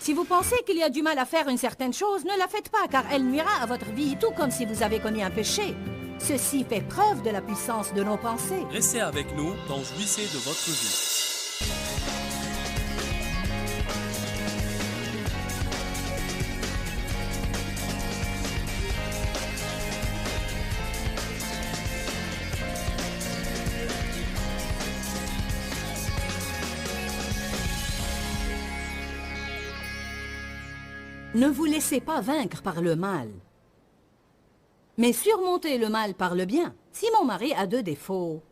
Si vous pensez qu'il y a du mal à faire une certaine chose, ne la faites pas, car elle nuira à votre vie, tout comme si vous avez commis un péché. Ceci fait preuve de la puissance de nos pensées. Restez avec nous dans Jouissez de votre vie. Ne vous laissez pas vaincre par le mal, mais surmontez le mal par le bien. Si mon mari a 2 défauts,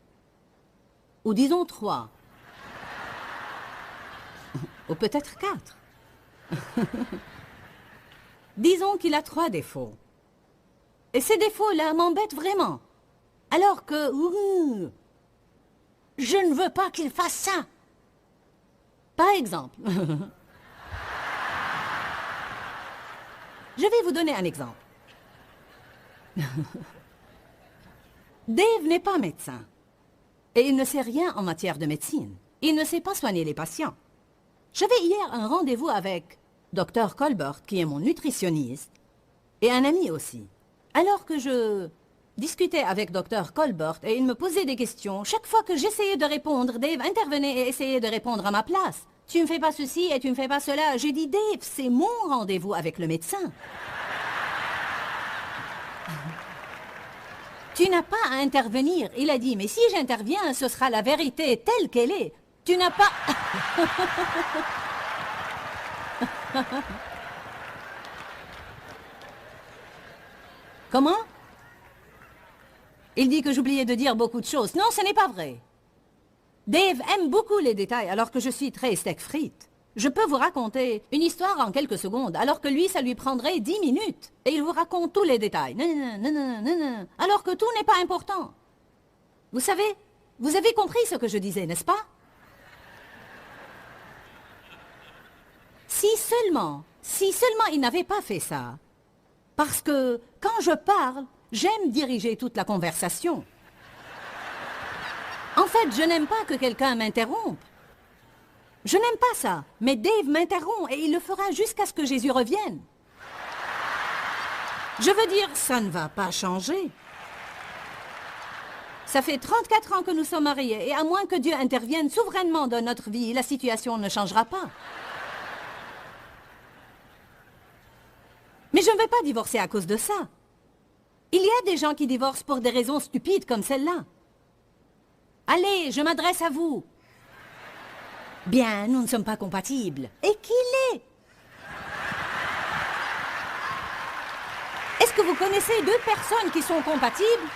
ou disons 3, ou peut-être 4, disons qu'il a 3 défauts, et ces défauts-là m'embêtent vraiment, alors que je ne veux pas qu'il fasse ça. Par exemple, je vais vous donner un exemple. Dave n'est pas médecin. Et il ne sait rien en matière de médecine. Il ne sait pas soigner les patients. J'avais hier un rendez-vous avec Dr. Colbert, qui est mon nutritionniste, et un ami aussi. Alors que je discutais avec Dr. Colbert et il me posait des questions, chaque fois que j'essayais de répondre, Dave intervenait et essayait de répondre à ma place. Tu ne fais pas ceci et tu ne fais pas cela. J'ai dit, Dave, c'est mon rendez-vous avec le médecin. Tu n'as pas à intervenir. Il a dit, mais si j'interviens, ce sera la vérité telle qu'elle est. Tu n'as pas... Comment? Il dit que j'oubliais de dire beaucoup de choses. Non, ce n'est pas vrai. Dave aime beaucoup les détails, alors que je suis très steak frites. Je peux vous raconter une histoire en quelques secondes, alors que lui, ça lui prendrait 10 minutes. Et il vous raconte tous les détails. Non, alors que tout n'est pas important. Vous savez, vous avez compris ce que je disais, n'est-ce pas? Si seulement il n'avait pas fait ça. Parce que quand je parle, j'aime diriger toute la conversation. En fait, je n'aime pas que quelqu'un m'interrompe. Je n'aime pas ça, mais Dave m'interrompt et il le fera jusqu'à ce que Jésus revienne. Je veux dire, ça ne va pas changer. Ça fait 34 ans que nous sommes mariés et à moins que Dieu intervienne souverainement dans notre vie, la situation ne changera pas. Mais je ne vais pas divorcer à cause de ça. Il y a des gens qui divorcent pour des raisons stupides comme celle-là. Allez, je m'adresse à vous. Bien, nous ne sommes pas compatibles. Et qui l'est? Est-ce que vous connaissez 2 personnes qui sont compatibles?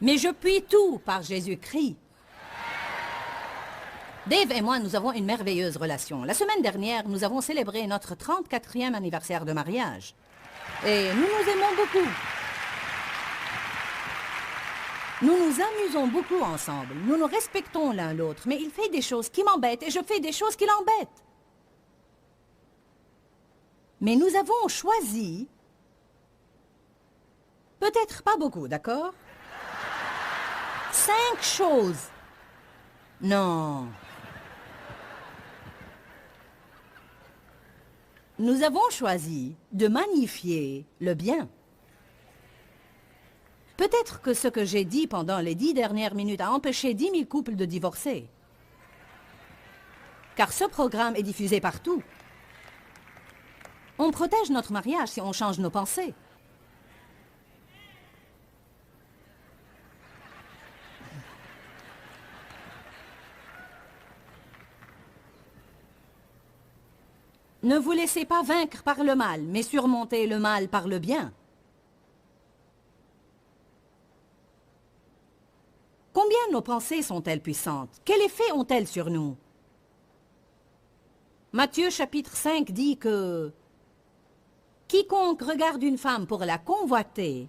Mais je puis tout par Jésus-Christ. Dave et moi, nous avons une merveilleuse relation. La semaine dernière, nous avons célébré notre 34e anniversaire de mariage. Et nous nous aimons beaucoup. Nous nous amusons beaucoup ensemble. Nous nous respectons l'un l'autre. Mais il fait des choses qui m'embêtent et je fais des choses qui l'embêtent. Mais nous avons choisi... Peut-être pas beaucoup, d'accord? 5 choses. Non. Nous avons choisi de magnifier le bien. Peut-être que ce que j'ai dit pendant les 10 dernières minutes a empêché 10 000 couples de divorcer. Car ce programme est diffusé partout. On protège notre mariage si on change nos pensées. Ne vous laissez pas vaincre par le mal, mais surmontez le mal par le bien. Combien nos pensées sont-elles puissantes? Quel effet ont-elles sur nous? Matthieu chapitre 5 dit que quiconque regarde une femme pour la convoiter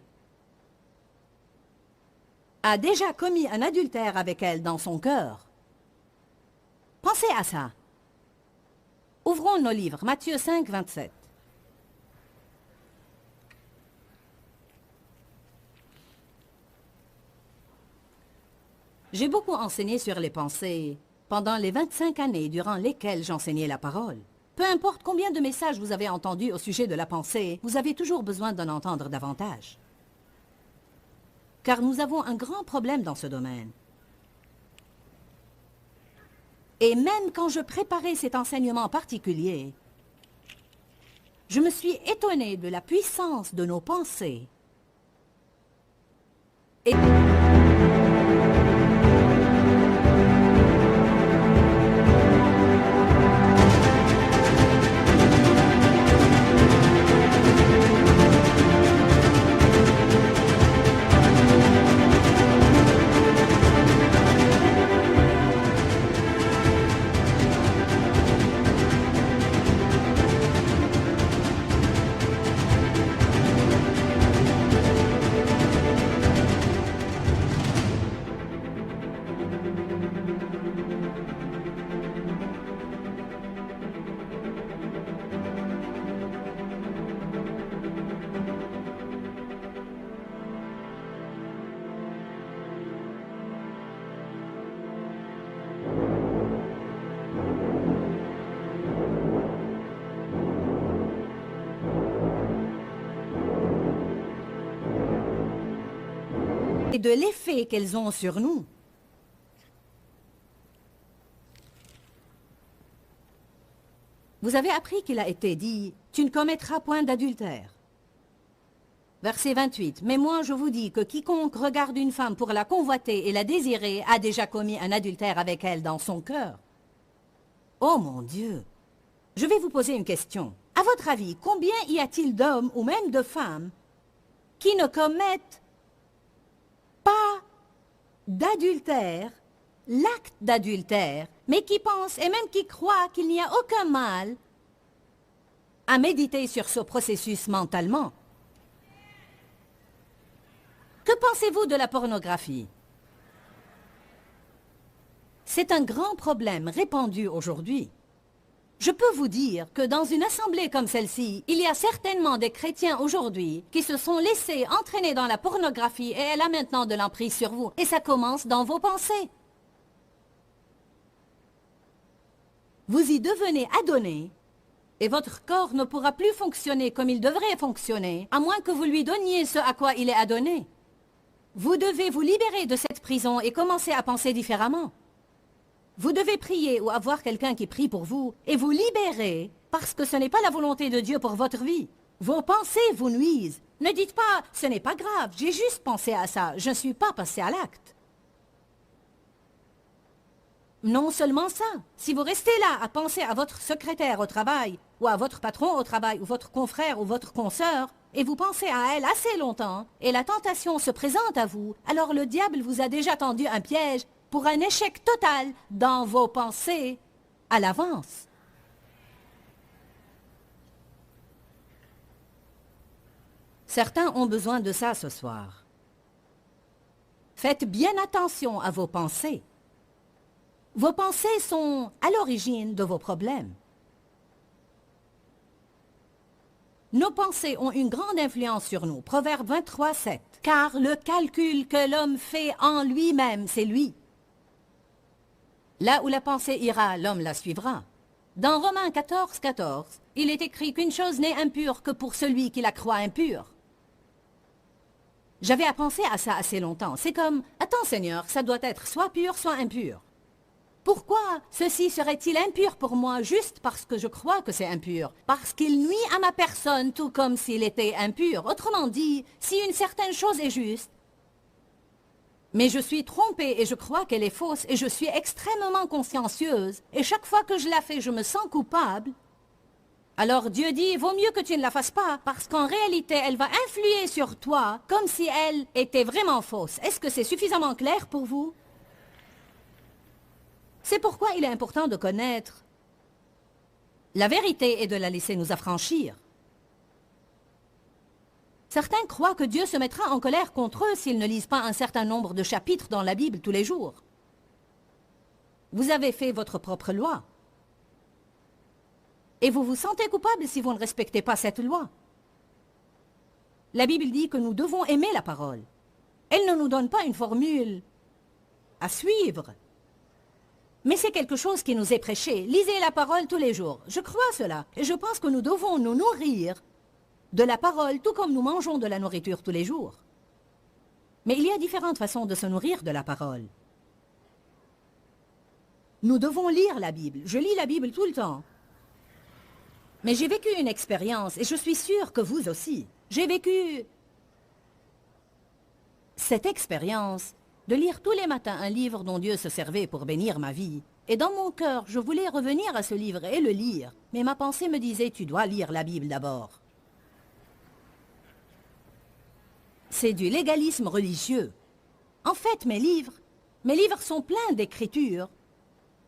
a déjà commis un adultère avec elle dans son cœur. Pensez à ça. Ouvrons nos livres, Matthieu 5, 27. J'ai beaucoup enseigné sur les pensées pendant les 25 années durant lesquelles j'enseignais la parole. Peu importe combien de messages vous avez entendus au sujet de la pensée, vous avez toujours besoin d'en entendre davantage. Car nous avons un grand problème dans ce domaine. Et même quand je préparais cet enseignement particulier, je me suis étonnée de la puissance de nos pensées. Et... de l'effet qu'elles ont sur nous. Vous avez appris qu'il a été dit « Tu ne commettras point d'adultère ». Verset 28. « Mais moi je vous dis que quiconque regarde une femme pour la convoiter et la désirer a déjà commis un adultère avec elle dans son cœur. » Oh mon Dieu! Je vais vous poser une question. À votre avis, combien y a-t-il d'hommes ou même de femmes qui ne commettent pas d'adultère, l'acte d'adultère, mais qui pensent et même qui croient qu'il n'y a aucun mal à méditer sur ce processus mentalement? Que pensez-vous de la pornographie? C'est un grand problème répandu aujourd'hui. Je peux vous dire que dans une assemblée comme celle-ci, il y a certainement des chrétiens aujourd'hui qui se sont laissés entraîner dans la pornographie et elle a maintenant de l'emprise sur vous. Et ça commence dans vos pensées. Vous y devenez adonné et votre corps ne pourra plus fonctionner comme il devrait fonctionner, à moins que vous lui donniez ce à quoi il est adonné. Vous devez vous libérer de cette prison et commencer à penser différemment. Vous devez prier ou avoir quelqu'un qui prie pour vous et vous libérer parce que ce n'est pas la volonté de Dieu pour votre vie. Vos pensées vous nuisent. Ne dites pas « ce n'est pas grave, j'ai juste pensé à ça, je ne suis pas passé à l'acte ». Non seulement ça, si vous restez là à penser à votre secrétaire au travail ou à votre patron au travail ou votre confrère ou votre consoeur et vous pensez à elle assez longtemps et la tentation se présente à vous, alors le diable vous a déjà tendu un piège pour un échec total dans vos pensées à l'avance. Certains ont besoin de ça ce soir. Faites bien attention à vos pensées. Vos pensées sont à l'origine de vos problèmes. Nos pensées ont une grande influence sur nous. Proverbe 23, 7. Car le calcul que l'homme fait en lui-même, c'est lui. Là où la pensée ira, l'homme la suivra. Dans Romains 14, 14, il est écrit qu'une chose n'est impure que pour celui qui la croit impure. J'avais à penser à ça assez longtemps. C'est comme, attends Seigneur, ça doit être soit pur, soit impur. Pourquoi ceci serait-il impur pour moi juste parce que je crois que c'est impur? Parce qu'il nuit à ma personne tout comme s'il était impur. Autrement dit, si une certaine chose est juste, mais je suis trompée et je crois qu'elle est fausse et je suis extrêmement consciencieuse et chaque fois que je la fais, je me sens coupable. Alors Dieu dit, vaut mieux que tu ne la fasses pas parce qu'en réalité, elle va influer sur toi comme si elle était vraiment fausse. Est-ce que c'est suffisamment clair pour vous? C'est pourquoi il est important de connaître la vérité et de la laisser nous affranchir. Certains croient que Dieu se mettra en colère contre eux s'ils ne lisent pas un certain nombre de chapitres dans la Bible tous les jours. Vous avez fait votre propre loi. Et vous vous sentez coupable si vous ne respectez pas cette loi. La Bible dit que nous devons aimer la parole. Elle ne nous donne pas une formule à suivre. Mais c'est quelque chose qui nous est prêché. Lisez la parole tous les jours. Je crois cela. Et je pense que nous devons nous nourrir de la parole, tout comme nous mangeons de la nourriture tous les jours. Mais il y a différentes façons de se nourrir de la parole. Nous devons lire la Bible. Je lis la Bible tout le temps. Mais j'ai vécu une expérience, et je suis sûre que vous aussi. J'ai vécu cette expérience de lire tous les matins un livre dont Dieu se servait pour bénir ma vie. Et dans mon cœur, je voulais revenir à ce livre et le lire. Mais ma pensée me disait, tu dois lire la Bible d'abord. C'est du légalisme religieux. En fait, mes livres sont pleins d'écritures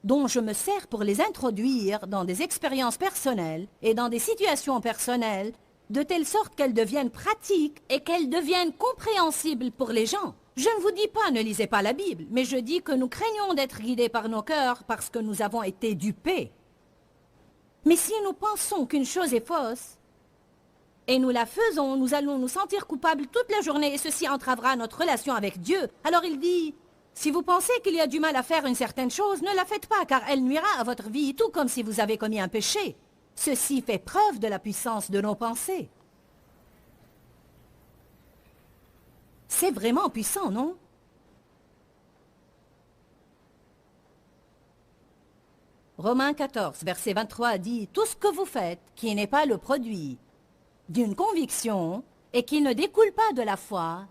dont je me sers pour les introduire dans des expériences personnelles et dans des situations personnelles, de telle sorte qu'elles deviennent pratiques et qu'elles deviennent compréhensibles pour les gens. Je ne vous dis pas ne lisez pas la Bible, mais je dis que nous craignons d'être guidés par nos cœurs parce que nous avons été dupés. Mais si nous pensons qu'une chose est fausse, et nous la faisons, nous allons nous sentir coupables toute la journée et ceci entravera notre relation avec Dieu. Alors il dit, si vous pensez qu'il y a du mal à faire une certaine chose, ne la faites pas car elle nuira à votre vie, tout comme si vous avez commis un péché. Ceci fait preuve de la puissance de nos pensées. C'est vraiment puissant, non? Romains 14, verset 23 dit, « Tout ce que vous faites, qui n'est pas le produit d'une conviction et qui ne découle pas de la foi,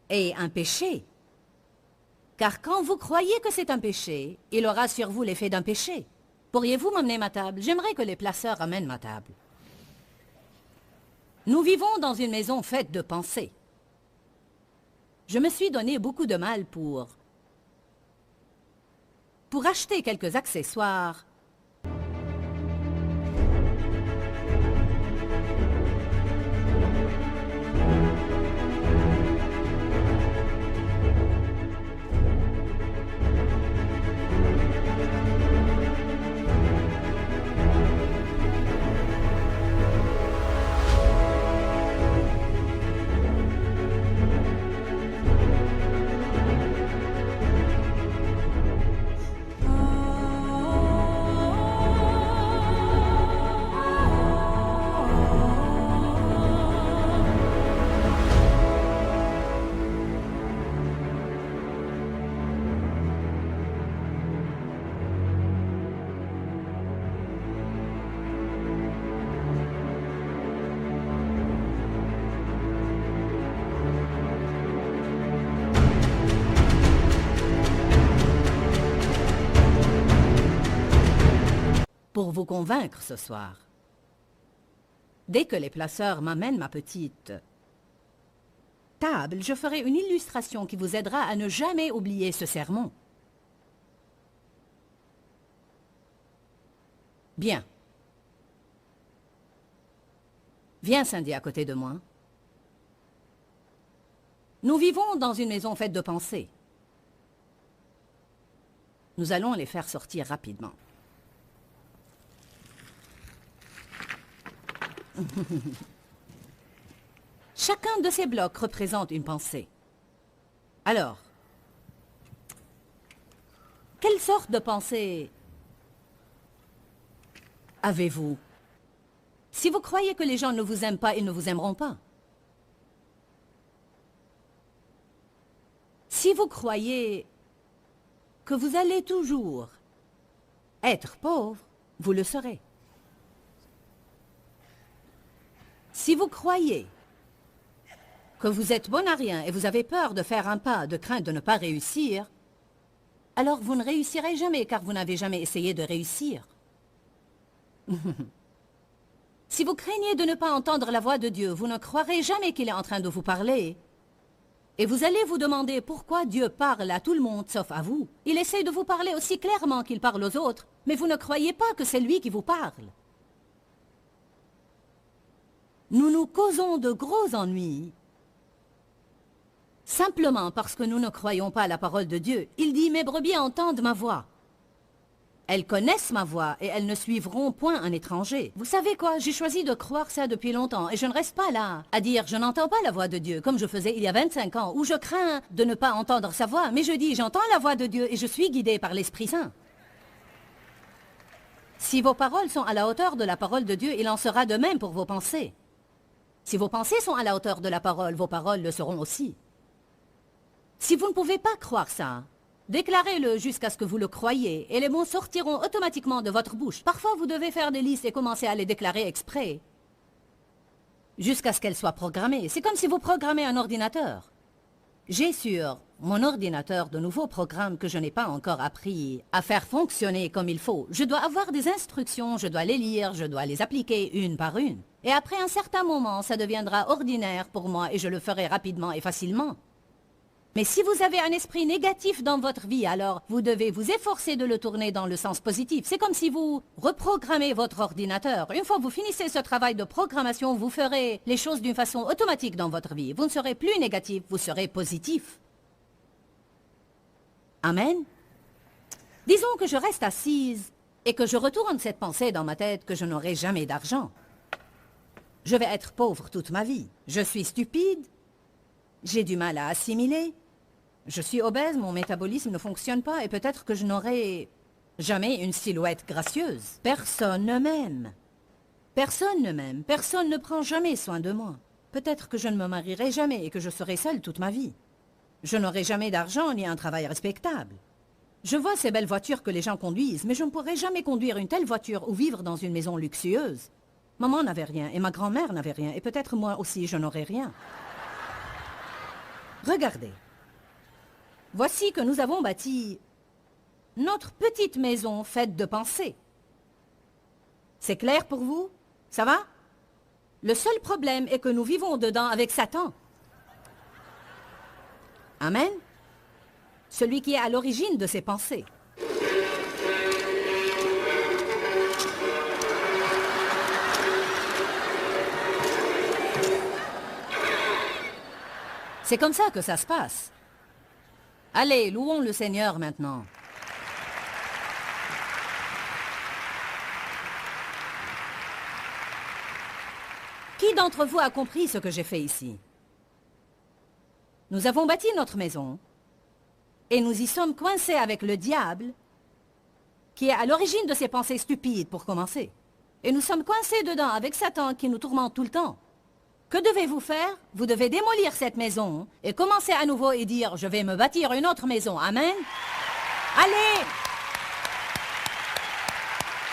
est un péché. Car quand vous croyez que c'est un péché, il aura sur vous l'effet d'un péché. Pourriez-vous m'amener ma table? J'aimerais que les placeurs amènent ma table. Nous vivons dans une maison faite de pensées. Je me suis donné beaucoup de mal pour acheter quelques accessoires. Pour vous convaincre ce soir. Dès que les placeurs m'amènent ma petite table, je ferai une illustration qui vous aidera à ne jamais oublier ce sermon. Bien. Viens, Cindy, à côté de moi. Nous vivons dans une maison faite de pensées. Nous allons les faire sortir rapidement. Chacun de ces blocs représente une pensée. Alors, quelle sorte de pensée avez-vous? Si vous croyez que les gens ne vous aiment pas, ils ne vous aimeront pas. Si vous croyez que vous allez toujours être pauvre, vous le serez. Si vous croyez que vous êtes bon à rien et vous avez peur de faire un pas de crainte de ne pas réussir, alors vous ne réussirez jamais car vous n'avez jamais essayé de réussir. Si vous craignez de ne pas entendre la voix de Dieu, vous ne croirez jamais qu'il est en train de vous parler. Et vous allez vous demander pourquoi Dieu parle à tout le monde sauf à vous. Il essaie de vous parler aussi clairement qu'il parle aux autres, mais vous ne croyez pas que c'est lui qui vous parle. Nous nous causons de gros ennuis, simplement parce que nous ne croyons pas à la parole de Dieu. Il dit, mes brebis entendent ma voix. Elles connaissent ma voix et elles ne suivront point un étranger. Vous savez quoi? J'ai choisi de croire ça depuis longtemps et je ne reste pas là à dire je n'entends pas la voix de Dieu comme je faisais il y a 25 ans où je crains de ne pas entendre sa voix. Mais je dis j'entends la voix de Dieu et je suis guidé par l'Esprit Saint. Si vos paroles sont à la hauteur de la parole de Dieu, il en sera de même pour vos pensées. Si vos pensées sont à la hauteur de la parole, vos paroles le seront aussi. Si vous ne pouvez pas croire ça, déclarez-le jusqu'à ce que vous le croyiez, et les mots sortiront automatiquement de votre bouche. Parfois, vous devez faire des listes et commencer à les déclarer exprès, jusqu'à ce qu'elles soient programmées. C'est comme si vous programmez un ordinateur. J'ai sur mon ordinateur de nouveaux programmes que je n'ai pas encore appris à faire fonctionner comme il faut. Je dois avoir des instructions, je dois les lire, je dois les appliquer une par une. Et après un certain moment, ça deviendra ordinaire pour moi et je le ferai rapidement et facilement. Mais si vous avez un esprit négatif dans votre vie, alors vous devez vous efforcer de le tourner dans le sens positif. C'est comme si vous reprogrammez votre ordinateur. Une fois que vous finissez ce travail de programmation, vous ferez les choses d'une façon automatique dans votre vie. Vous ne serez plus négatif, vous serez positif. Amen. Disons que je reste assise et que je retourne cette pensée dans ma tête que je n'aurai jamais d'argent. Je vais être pauvre toute ma vie. Je suis stupide. J'ai du mal à assimiler. Je suis obèse, mon métabolisme ne fonctionne pas et peut-être que je n'aurai jamais une silhouette gracieuse. Personne ne m'aime. Personne ne m'aime. Personne ne prend jamais soin de moi. Peut-être que je ne me marierai jamais et que je serai seule toute ma vie. Je n'aurai jamais d'argent ni un travail respectable. Je vois ces belles voitures que les gens conduisent, mais je ne pourrai jamais conduire une telle voiture ou vivre dans une maison luxueuse. Maman n'avait rien et ma grand-mère n'avait rien et peut-être moi aussi je n'aurai rien. Regardez. Voici que nous avons bâti notre petite maison faite de pensées. C'est clair pour vous? Ça va? Le seul problème est que nous vivons dedans avec Satan. Amen? Celui qui est à l'origine de ces pensées. C'est comme ça que ça se passe. Allez, louons le Seigneur maintenant. Qui d'entre vous a compris ce que j'ai fait ici? Nous avons bâti notre maison et nous y sommes coincés avec le diable qui est à l'origine de ces pensées stupides pour commencer. Et nous sommes coincés dedans avec Satan qui nous tourmente tout le temps. Que devez-vous faire? Vous devez démolir cette maison et commencer à nouveau et dire « Je vais me bâtir une autre maison. » Amen. Allez!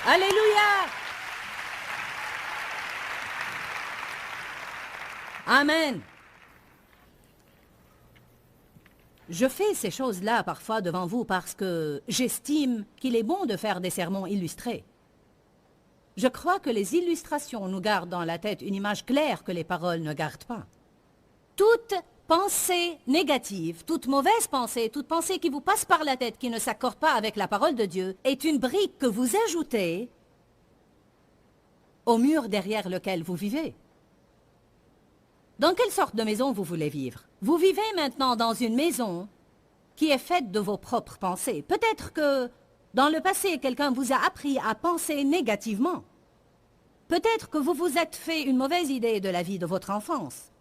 Alléluia! Amen. Je fais ces choses-là parfois devant vous parce que j'estime qu'il est bon de faire des sermons illustrés. Je crois que les illustrations nous gardent dans la tête une image claire que les paroles ne gardent pas. Toute pensée négative, toute mauvaise pensée, toute pensée qui vous passe par la tête, qui ne s'accorde pas avec la parole de Dieu, est une brique que vous ajoutez au mur derrière lequel vous vivez. Dans quelle sorte de maison vous voulez vivre? Vous vivez maintenant dans une maison qui est faite de vos propres pensées. Peut-être que dans le passé, quelqu'un vous a appris à penser négativement. Peut-être que vous vous êtes fait une mauvaise idée de la vie de votre enfance.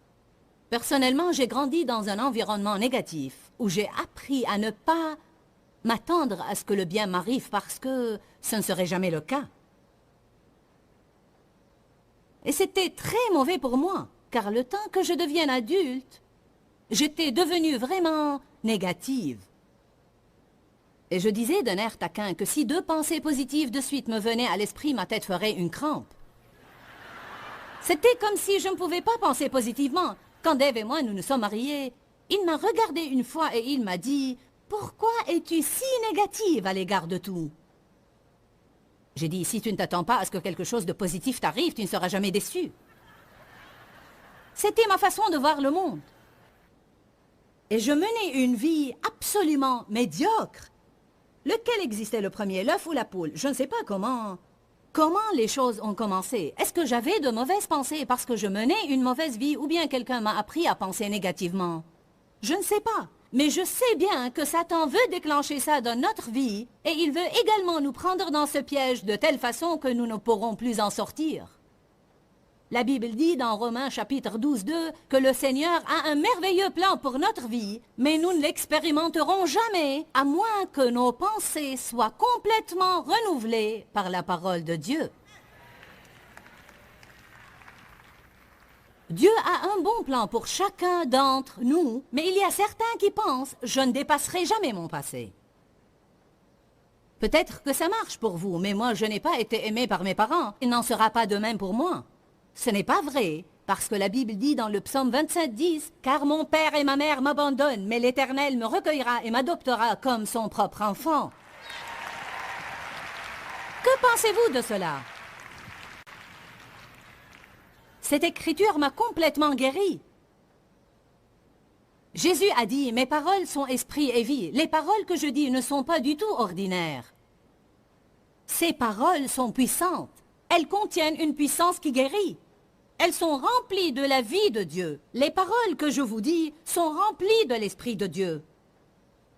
Personnellement, j'ai grandi dans un environnement négatif où j'ai appris à ne pas m'attendre à ce que le bien m'arrive parce que ce ne serait jamais le cas. Et c'était très mauvais pour moi, car le temps que je devienne adulte, j'étais devenue vraiment négative. Et je disais d'un air taquin que si 2 pensées positives de suite me venaient à l'esprit, ma tête ferait une crampe. C'était comme si je ne pouvais pas penser positivement. Quand Dave et moi nous nous sommes mariés, il m'a regardé une fois et il m'a dit « Pourquoi es-tu si négative à l'égard de tout ?» J'ai dit « Si tu ne t'attends pas à ce que quelque chose de positif t'arrive, tu ne seras jamais déçu. » C'était ma façon de voir le monde. Et je menais une vie absolument médiocre. Lequel existait le premier, l'œuf ou la poule? Je ne sais pas comment les choses ont commencé. Est-ce que j'avais de mauvaises pensées parce que je menais une mauvaise vie ou bien quelqu'un m'a appris à penser négativement? Je ne sais pas. Mais je sais bien que Satan veut déclencher ça dans notre vie et il veut également nous prendre dans ce piège de telle façon que nous ne pourrons plus en sortir. La Bible dit dans Romains chapitre 12, 2 que le Seigneur a un merveilleux plan pour notre vie, mais nous ne l'expérimenterons jamais à moins que nos pensées soient complètement renouvelées par la parole de Dieu. Dieu a un bon plan pour chacun d'entre nous, mais il y a certains qui pensent « je ne dépasserai jamais mon passé ». Peut-être que ça marche pour vous, mais moi je n'ai pas été aimé par mes parents, il n'en sera pas de même pour moi. Ce n'est pas vrai, parce que la Bible dit dans le psaume 27, 10 « Car mon père et ma mère m'abandonnent, mais l'Éternel me recueillera et m'adoptera comme son propre enfant. » Que pensez-vous de cela? Cette écriture m'a complètement guéri. Jésus a dit « Mes paroles sont esprit et vie. Les paroles que je dis ne sont pas du tout ordinaires. Ces paroles sont puissantes. Elles contiennent une puissance qui guérit. Elles sont remplies de la vie de Dieu. Les paroles que je vous dis sont remplies de l'Esprit de Dieu. »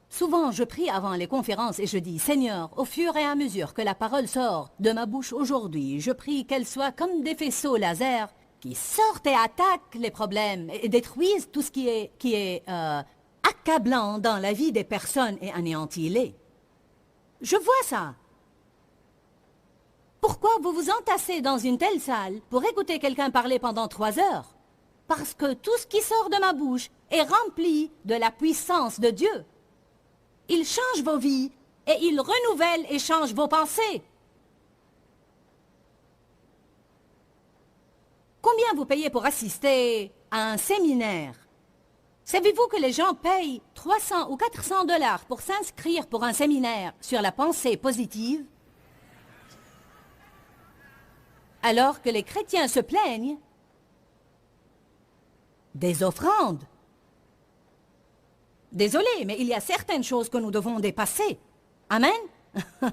Souvent, je prie avant les conférences et je dis « Seigneur, au fur et à mesure que la parole sort de ma bouche aujourd'hui, je prie qu'elle soit comme des faisceaux laser qui sortent et attaquent les problèmes et détruisent tout ce qui est accablant dans la vie des personnes et anéantis-les. » Je vois ça. Pourquoi vous vous entassez dans une telle salle pour écouter quelqu'un parler pendant 3 heures? Parce que tout ce qui sort de ma bouche est rempli de la puissance de Dieu. Il change vos vies et il renouvelle et change vos pensées. Combien vous payez pour assister à un séminaire? Savez-vous que les gens payent 300 ou 400 $ pour s'inscrire pour un séminaire sur la pensée positive? Alors que les chrétiens se plaignent des offrandes. Désolé, mais il y a certaines choses que nous devons dépasser. Amen? Pas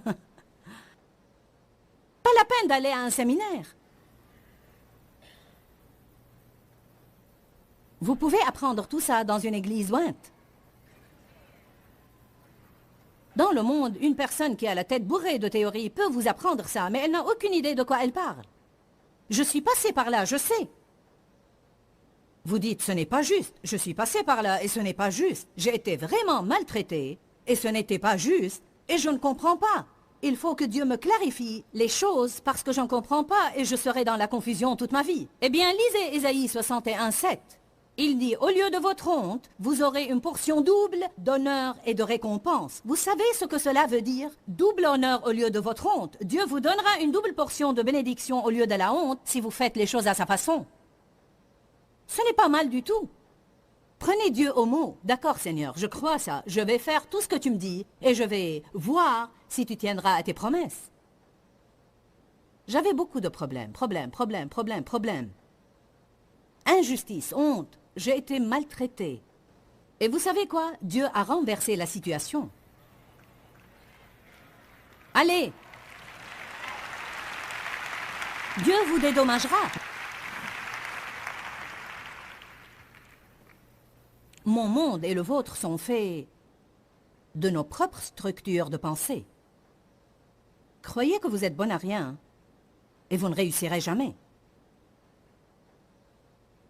la peine d'aller à un séminaire. Vous pouvez apprendre tout ça dans une église jointe. Dans le monde, une personne qui a la tête bourrée de théories peut vous apprendre ça, mais elle n'a aucune idée de quoi elle parle. Je suis passé par là, je sais. Vous dites, ce n'est pas juste. Je suis passé par là et ce n'est pas juste. J'ai été vraiment maltraité et ce n'était pas juste et je ne comprends pas. Il faut que Dieu me clarifie les choses parce que je ne comprends pas et je serai dans la confusion toute ma vie. Eh bien, lisez Ésaïe 61, 7. Il dit, au lieu de votre honte, vous aurez une portion double d'honneur et de récompense. Vous savez ce que cela veut dire? Double honneur au lieu de votre honte. Dieu vous donnera une double portion de bénédiction au lieu de la honte si vous faites les choses à sa façon. Ce n'est pas mal du tout. Prenez Dieu au mot. D'accord, Seigneur, je crois ça. Je vais faire tout ce que tu me dis et je vais voir si tu tiendras à tes promesses. J'avais beaucoup de problèmes. Injustice, honte. J'ai été maltraité. Et vous savez quoi? Dieu a renversé la situation. Allez! Dieu vous dédommagera. Mon monde et le vôtre sont faits de nos propres structures de pensée. Croyez que vous êtes bon à rien et vous ne réussirez jamais.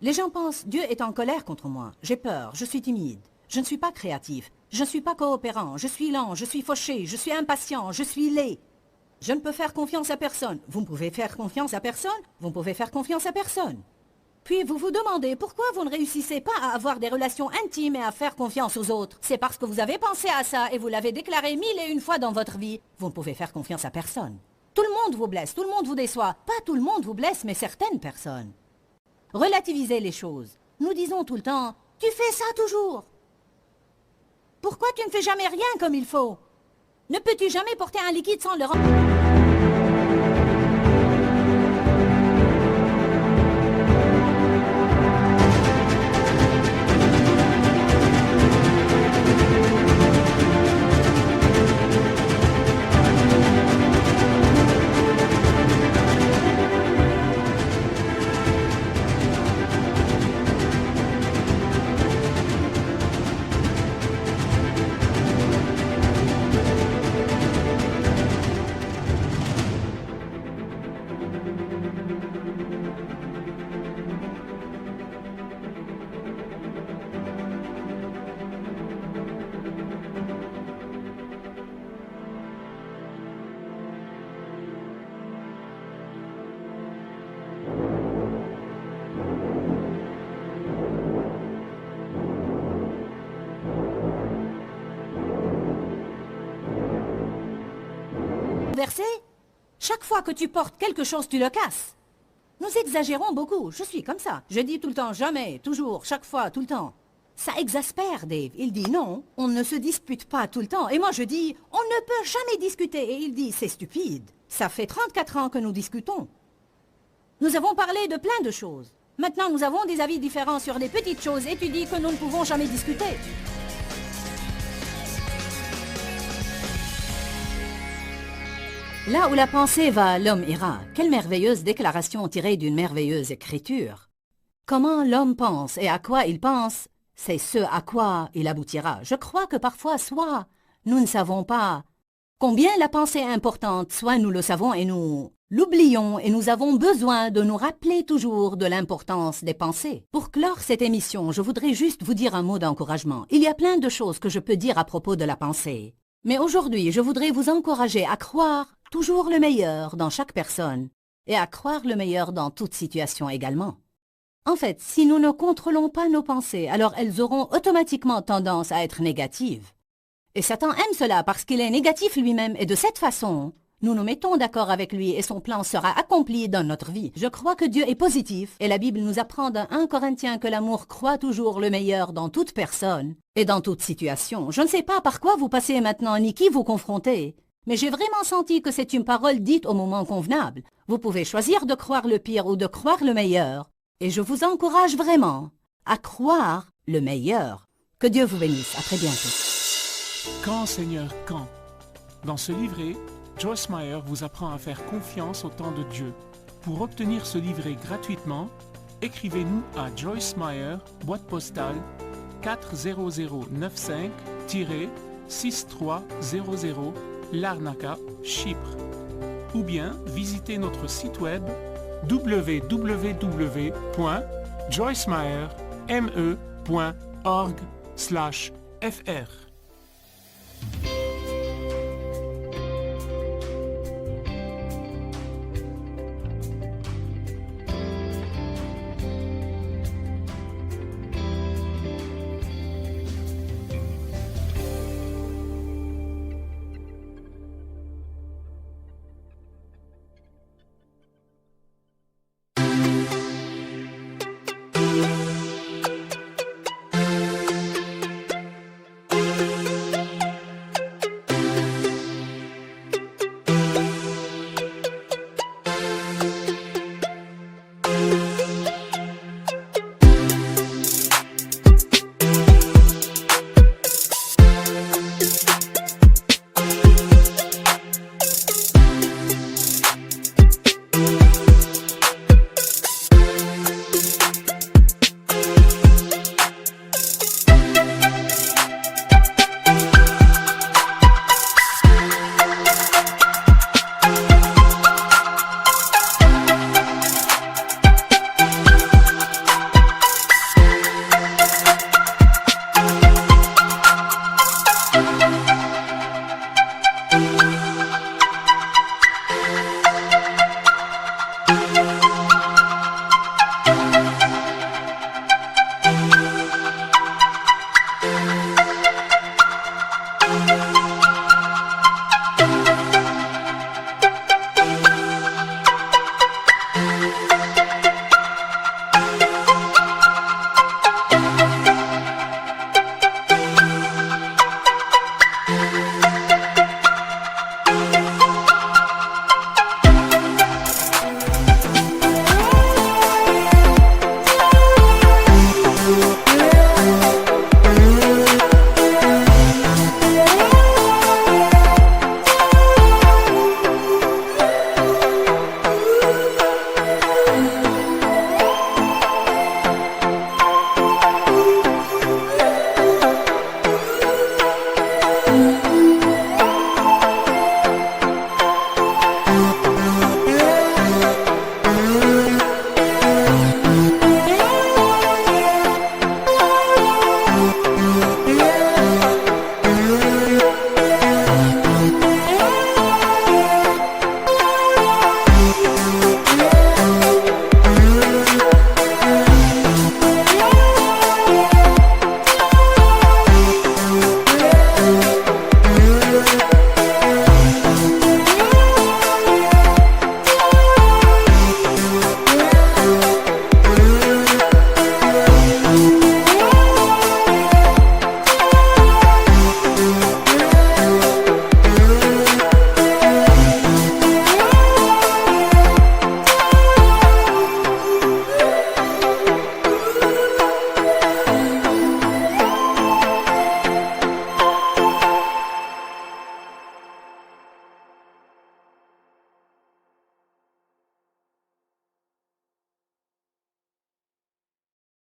Les gens pensent, Dieu est en colère contre moi, j'ai peur, je suis timide, je ne suis pas créatif, je ne suis pas coopérant, je suis lent, je suis fauché, je suis impatient, je suis laid. Je ne peux faire confiance à personne. Vous ne pouvez faire confiance à personne, vous ne pouvez faire confiance à personne. Puis vous vous demandez pourquoi vous ne réussissez pas à avoir des relations intimes et à faire confiance aux autres. C'est parce que vous avez pensé à ça et vous l'avez déclaré 1001 fois dans votre vie. Vous ne pouvez faire confiance à personne. Tout le monde vous blesse, tout le monde vous déçoit. Pas tout le monde vous blesse, mais certaines personnes. Relativisez les choses. Nous disons tout le temps, tu fais ça toujours. Pourquoi tu ne fais jamais rien comme il faut? Ne peux-tu jamais porter un liquide sans le rendre? Chaque fois que tu portes quelque chose, tu le casses. Nous exagérons beaucoup. Je suis comme ça. Je dis tout le temps jamais, toujours, chaque fois, tout le temps. Ça exaspère Dave. Il dit non, on ne se dispute pas tout le temps. Et moi je dis, on ne peut jamais discuter. Et il dit, c'est stupide. Ça fait 34 ans que nous discutons. Nous avons parlé de plein de choses. Maintenant nous avons des avis différents sur des petites choses et tu dis que nous ne pouvons jamais discuter. Là où la pensée va, l'homme ira. Quelle merveilleuse déclaration tirée d'une merveilleuse écriture. Comment l'homme pense et à quoi il pense, c'est ce à quoi il aboutira. Je crois que parfois, soit nous ne savons pas combien la pensée est importante, soit nous le savons et nous l'oublions et nous avons besoin de nous rappeler toujours de l'importance des pensées. Pour clore cette émission, je voudrais juste vous dire un mot d'encouragement. Il y a plein de choses que je peux dire à propos de la pensée. Mais aujourd'hui, je voudrais vous encourager à croire toujours le meilleur dans chaque personne et à croire le meilleur dans toute situation également. En fait, si nous ne contrôlons pas nos pensées, alors elles auront automatiquement tendance à être négatives. Et Satan aime cela parce qu'il est négatif lui-même et de cette façon, nous nous mettons d'accord avec lui et son plan sera accompli dans notre vie. Je crois que Dieu est positif et la Bible nous apprend dans 1 Corinthiens que l'amour croit toujours le meilleur dans toute personne et dans toute situation. Je ne sais pas par quoi vous passez maintenant ni qui vous confrontez, mais j'ai vraiment senti que c'est une parole dite au moment convenable. Vous pouvez choisir de croire le pire ou de croire le meilleur. Et je vous encourage vraiment à croire le meilleur. Que Dieu vous bénisse. À très bientôt. Quand, Seigneur, quand? Dans ce livret, Joyce Meyer vous apprend à faire confiance au temps de Dieu. Pour obtenir ce livret gratuitement, écrivez-nous à Joyce Meyer, boîte postale 40095-6300 Larnaca, Chypre. Ou bien visitez notre site web www.joycemeyer.org/fr.